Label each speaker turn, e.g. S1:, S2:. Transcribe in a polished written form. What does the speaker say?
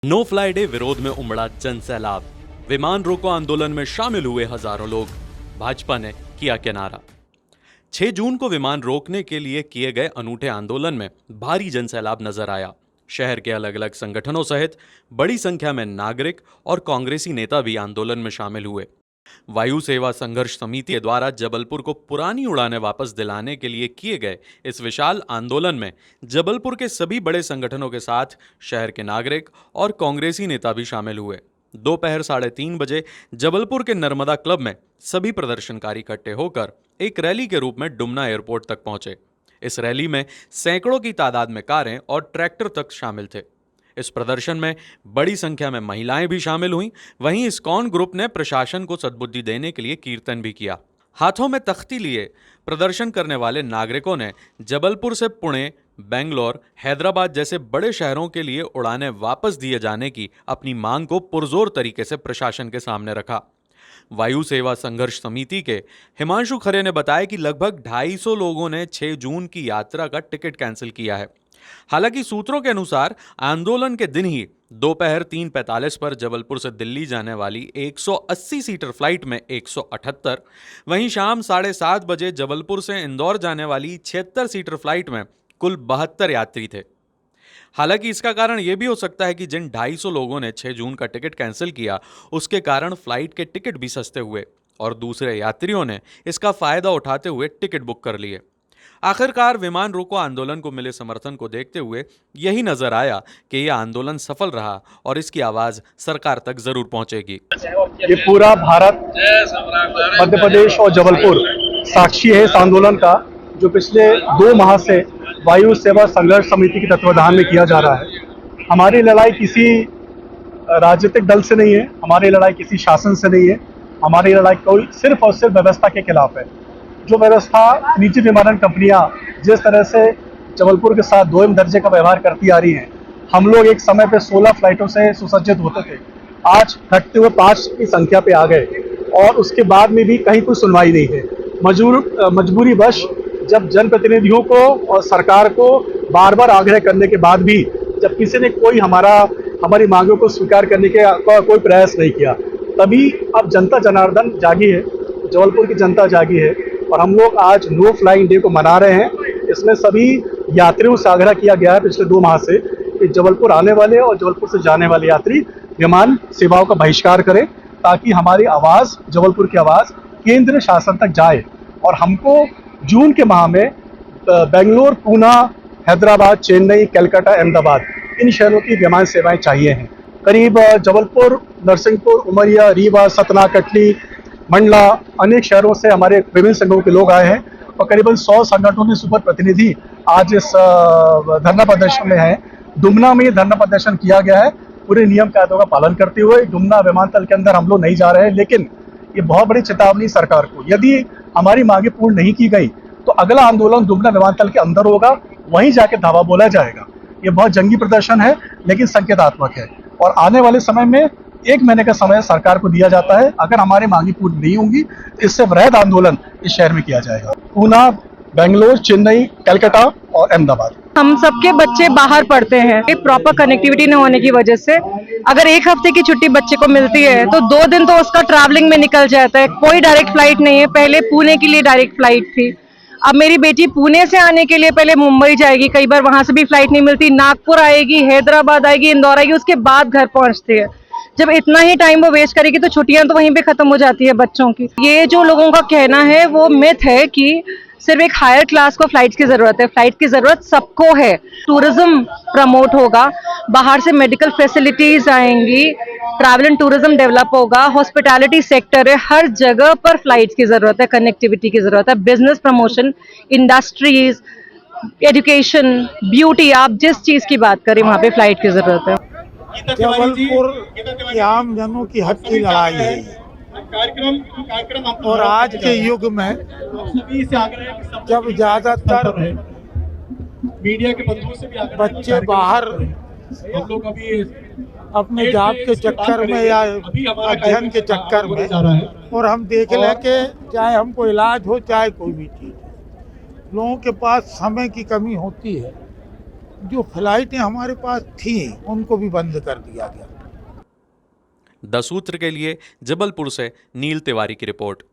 S1: No fly day विरोध में उमड़ा जन सैलाब। विमान रोको आंदोलन में शामिल हुए हजारों लोग। भाजपा ने किया किनारा। 6 जून को विमान रोकने के लिए किए गए अनूठे आंदोलन में भारी जन सैलाब नजर आया। शहर के अलग अलग संगठनों सहित बड़ी संख्या में नागरिक और कांग्रेसी नेता भी आंदोलन में शामिल हुए। वायु सेवा संघर्ष समिति द्वारा जबलपुर को पुरानी उड़ानें वापस दिलाने के लिए किए गए इस विशाल आंदोलन में जबलपुर के सभी बड़े संगठनों के साथ शहर के नागरिक और कांग्रेसी नेता भी शामिल हुए। दोपहर 3:30 बजे जबलपुर के नर्मदा क्लब में सभी प्रदर्शनकारी इकट्ठे होकर एक रैली के रूप में डुमना एयरपोर्ट तक पहुंचे। इस रैली में सैकड़ों की तादाद में कारें और ट्रैक्टर तक शामिल थे। इस प्रदर्शन में बड़ी संख्या में महिलाएं भी शामिल हुईं। वहीं इस्कॉन ग्रुप ने प्रशासन को सद्बुद्धि देने के लिए कीर्तन भी किया। हाथों में तख्ती लिए प्रदर्शन करने वाले नागरिकों ने जबलपुर से पुणे, बेंगलोर, हैदराबाद जैसे बड़े शहरों के लिए उड़ानें वापस दिए जाने की अपनी मांग को पुरजोर तरीके से प्रशासन के सामने रखा। वायु सेवा संघर्ष समिति के हिमांशु खरे ने बताया कि लगभग 250 लोगों ने 6 जून की यात्रा का टिकट कैंसिल किया है। हालांकि सूत्रों के अनुसार आंदोलन के दिन ही दोपहर 3:45 पर जबलपुर से दिल्ली जाने वाली 180 सीटर फ्लाइट में 178, वहीं शाम 7:30 बजे जबलपुर से इंदौर जाने वाली 76 सीटर फ्लाइट में कुल 72 यात्री थे। हालांकि इसका कारण यह भी हो सकता है कि जिन 250 लोगों ने 6 जून का टिकट कैंसिल किया उसके कारण फ्लाइट के टिकट भी सस्ते हुए और दूसरे यात्रियों ने इसका फायदा उठाते हुए टिकट बुक कर लिए। आखिरकार विमान रोको आंदोलन को मिले समर्थन को देखते हुए यही नजर आया कि यह आंदोलन सफल रहा और इसकी आवाज सरकार तक जरूर पहुंचेगी।
S2: ये पूरा भारत, मध्य प्रदेश और जबलपुर साक्षी है इस आंदोलन का, जो पिछले 2 माह से वायु सेवा संघर्ष समिति के तत्वाधान में किया जा रहा है। हमारी लड़ाई किसी राजनीतिक दल से नहीं है, हमारी लड़ाई किसी शासन से नहीं है, हमारी लड़ाई कोई सिर्फ और सिर्फ व्यवस्था के खिलाफ है। जो व्यवस्था निजी विमानन कंपनियां जिस तरह से जबलपुर के साथ 2 दर्जे का व्यवहार करती आ रही हैं, हम लोग एक समय पे 16 फ्लाइटों से सुसज्जित होते थे, आज घटते हुए 5 की संख्या पे आ गए और उसके बाद में भी कहीं कोई सुनवाई नहीं है। मजबूरी वश जब जनप्रतिनिधियों को और सरकार को बार बार आग्रह करने के बाद भी जब किसी ने कोई हमारी मांगों को स्वीकार करने के कोई प्रयास नहीं किया, तभी अब जनता जनार्दन जागी है, जबलपुर की जनता जागी है और हम लोग आज नो फ्लाइंग डे को मना रहे हैं। इसमें सभी यात्रियों से आग्रह किया गया है पिछले 2 माह से कि जबलपुर आने वाले और जबलपुर से जाने वाले यात्री विमान सेवाओं का बहिष्कार करें, ताकि हमारी आवाज़, जबलपुर की आवाज़ केंद्र शासन तक जाए। और हमको जून के माह में बेंगलोर, पूना, हैदराबाद, चेन्नई, कलकत्ता, अहमदाबाद इन शहरों की विमान सेवाएं चाहिए हैं। करीब जबलपुर, नरसिंहपुर, उमरिया, रीवा, सतना, कटनी, मंडला अनेक शहरों से हमारे विभिन्न संघों के लोग आए हैं और करीबन 100 संगठनों के सुपर प्रतिनिधि आज इस धरना प्रदर्शन में हैं। डुमना में ये धरना प्रदर्शन किया गया है पूरे नियम कायदों का पालन करते हुए। डुमना विमानतल के अंदर हम लोग नहीं जा रहे हैं, लेकिन ये बहुत बड़ी चेतावनी सरकार को, यदि हमारी मांगे पूर्ण नहीं की गई तो अगला आंदोलन डुमना विमानतल के अंदर होगा, वहीं जाके धावा बोला जाएगा। ये बहुत जंगी प्रदर्शन है लेकिन संकेतात्मक है और आने वाले समय में 1 महीने का समय सरकार को दिया जाता है। अगर हमारी मांगी पूरी नहीं होंगी तो इससे वृहद आंदोलन इस शहर में किया जाएगा। पूना, बेंगलोर, चेन्नई, कलकत्ता और अहमदाबाद।
S3: हम सबके बच्चे बाहर पढ़ते हैं, प्रॉपर कनेक्टिविटी न होने की वजह से अगर 1 हफ्ते की छुट्टी बच्चे को मिलती है तो 2 दिन तो उसका ट्रैवलिंग में निकल जाता है। कोई डायरेक्ट फ्लाइट नहीं है। पहले पुणे के लिए डायरेक्ट फ्लाइट थी, अब मेरी बेटी पुणे से आने के लिए पहले मुंबई जाएगी, कई बार वहां से भी फ्लाइट नहीं मिलती, नागपुर आएगी, हैदराबाद आएगी, इंदौर आएगी, उसके बाद घर पहुंचती है। जब इतना ही टाइम वो वेस्ट करेगी तो छुट्टियां तो वहीं पे खत्म हो जाती है बच्चों की। ये जो लोगों का कहना है वो मिथ है कि सिर्फ एक हायर क्लास को फ्लाइट की जरूरत है। फ्लाइट की जरूरत सबको है। टूरिज्म प्रमोट होगा, बाहर से मेडिकल फैसिलिटीज आएंगी, ट्रैवल एंड टूरिज्म डेवलप होगा, हॉस्पिटैलिटी सेक्टर है, हर जगह पर फ्लाइट की जरूरत है, कनेक्टिविटी की जरूरत है, business promotion, industries, education, beauty, आप जिस चीज की बात करें वहां पे फ्लाइट की जरूरत है।
S4: जबलपुर की आम जनों की हक की लड़ाई है और आज के युग में जब ज्यादातर
S2: मीडिया के बंधुओं से भी
S4: बच्चे बाहर अपने जॉब के चक्कर में या अध्ययन के चक्कर में, और हम देख लें कि चाहे हमको इलाज हो चाहे कोई भी चीज़, लोगों के पास समय की कमी होती है जो फ्लाइटें हमारे पास थी उनको भी बंद कर दिया गया।
S1: द सूत्र के लिए जबलपुर से नील तिवारी की रिपोर्ट।